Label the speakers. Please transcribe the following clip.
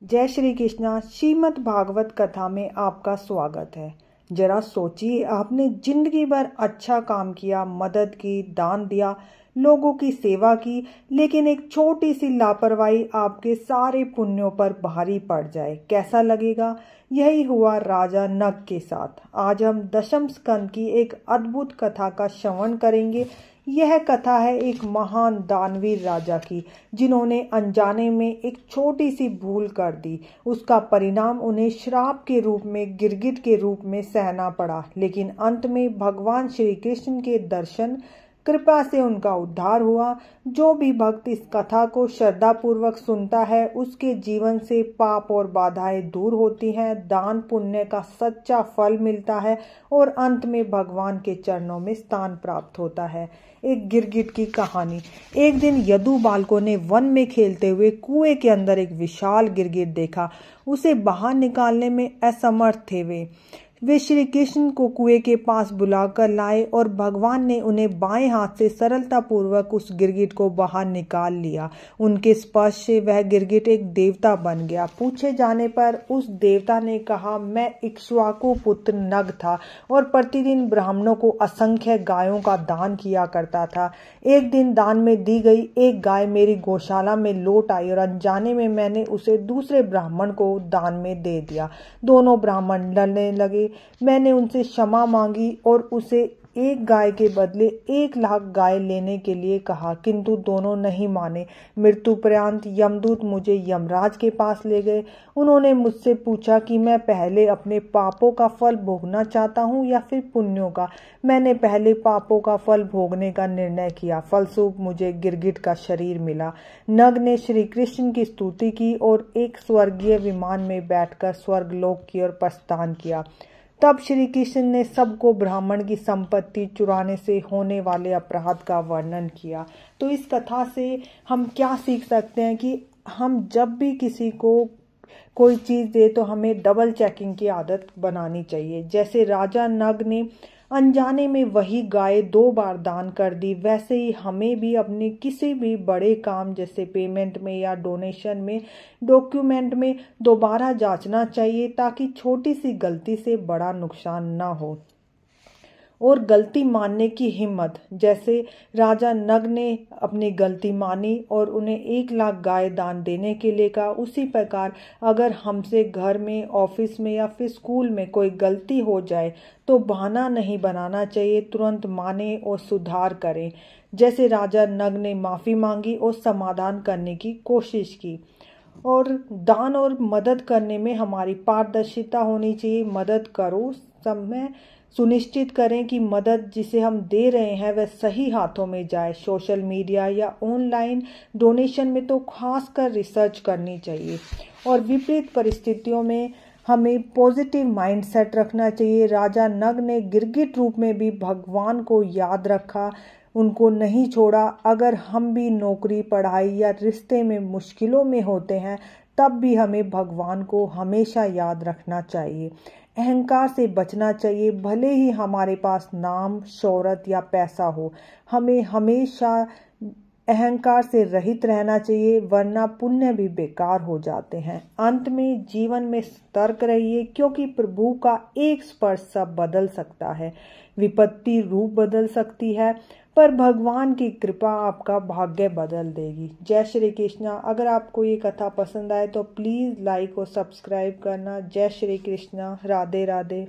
Speaker 1: जय श्री कृष्णा। श्रीमद् भागवत कथा में आपका स्वागत है। जरा सोचिए, आपने जिंदगी भर अच्छा काम किया, मदद की, दान दिया, लोगों की सेवा की, लेकिन एक छोटी सी लापरवाही आपके सारे पुण्यों पर भारी पड़ जाए, कैसा लगेगा? यही हुआ राजा नग के साथ। आज हम दशम स्कंद की एक अद्भुत कथा का श्रवण करेंगे। यह कथा है एक महान दानवीर राजा की, जिन्होंने अनजाने में एक छोटी सी भूल कर दी। उसका परिणाम उन्हें श्राप के रूप में, गिरगिट के रूप में सहना पड़ा, लेकिन अंत में भगवान श्री कृष्ण के दर्शन कृपा से उनका उद्धार हुआ। जो भी भक्त इस कथा को श्रद्धापूर्वक सुनता है, उसके जीवन से पाप और बाधाएं दूर होती हैं, दान पुण्य का सच्चा फल मिलता है और अंत में भगवान के चरणों में स्थान प्राप्त होता है। एक गिरगिट की कहानी। एक दिन यदु बालकों ने वन में खेलते हुए कुएं के अंदर एक विशाल गिरगिट देखा। उसे बाहर निकालने में असमर्थ थे वे श्री कृष्ण को कुएं के पास बुलाकर लाए और भगवान ने उन्हें बाएं हाथ से सरलता पूर्वक उस गिरगिट को बाहर निकाल लिया। उनके स्पर्श से वह गिरगिट एक देवता बन गया। पूछे जाने पर उस देवता ने कहा, मैं इक्ष्वाकु पुत्र नग था और प्रतिदिन ब्राह्मणों को असंख्य गायों का दान किया करता था। एक दिन दान में दी गई एक गाय मेरी गौशाला में लौट आई और अनजाने में मैंने उसे दूसरे ब्राह्मण को दान में दे दिया। दोनों ब्राह्मण लड़ने लगे। मैंने उनसे क्षमा मांगी और उसे एक गाय के बदले 1,00,000 गाय लेने के लिए कहा, किंतु दोनों नहीं माने। मृत्यु पर्यंत यमदूत मुझे यमराज के पास ले गए। उन्होंने मुझसे पूछा कि मैं पहले अपने पापों का फल भोगना चाहता हूँ या फिर पुण्यों का। मैंने पहले पापों का फल भोगने का निर्णय किया। फलस्वरूप मुझे गिरगिट का शरीर मिला। नग ने श्री कृष्ण की स्तुति की और एक स्वर्गीय विमान में बैठकर स्वर्गलोक की ओर प्रस्थान किया। तब श्री कृष्ण ने सबको ब्राह्मण की संपत्ति चुराने से होने वाले अपराध का वर्णन किया। तो इस कथा से हम क्या सीख सकते हैं कि हम जब भी किसी को कोई चीज़ दे तो हमें डबल चेकिंग की आदत बनानी चाहिए। जैसे राजा नग ने अनजाने में वही गाय 2 बार दान कर दी, वैसे ही हमें भी अपने किसी भी बड़े काम जैसे पेमेंट में या डोनेशन में, डॉक्यूमेंट में दोबारा जांचना चाहिए, ताकि छोटी सी गलती से बड़ा नुकसान ना हो। और गलती मानने की हिम्मत, जैसे राजा नग ने अपनी गलती मानी और उन्हें 1,00,000 गाय दान देने के लिए कहा, उसी प्रकार अगर हमसे घर में, ऑफिस में या फिर स्कूल में कोई गलती हो जाए तो बहाना नहीं बनाना चाहिए, तुरंत माने और सुधार करें। जैसे राजा नग ने माफ़ी मांगी और समाधान करने की कोशिश की। और दान और मदद करने में हमारी पारदर्शिता होनी चाहिए। मदद करो, समय सुनिश्चित करें कि मदद जिसे हम दे रहे हैं वह सही हाथों में जाए। सोशल मीडिया या ऑनलाइन डोनेशन में तो खासकर रिसर्च करनी चाहिए। और विपरीत परिस्थितियों में हमें पॉजिटिव माइंडसेट रखना चाहिए। राजा नग ने गिरगिट रूप में भी भगवान को याद रखा, उनको नहीं छोड़ा। अगर हम भी नौकरी, पढ़ाई या रिश्ते में मुश्किलों में होते हैं, तब भी हमें भगवान को हमेशा याद रखना चाहिए। अहंकार से बचना चाहिए। भले ही हमारे पास नाम, शोहरत या पैसा हो, हमें हमेशा अहंकार से रहित रहना चाहिए, वरना पुण्य भी बेकार हो जाते हैं। अंत में जीवन में सतर्क रहिए, क्योंकि प्रभु का एक स्पर्श सब बदल सकता है। विपत्ति रूप बदल सकती है, पर भगवान की कृपा आपका भाग्य बदल देगी। जय श्री कृष्णा। अगर आपको ये कथा पसंद आए तो प्लीज़ लाइक और सब्सक्राइब करना। जय श्री कृष्णा। राधे राधे।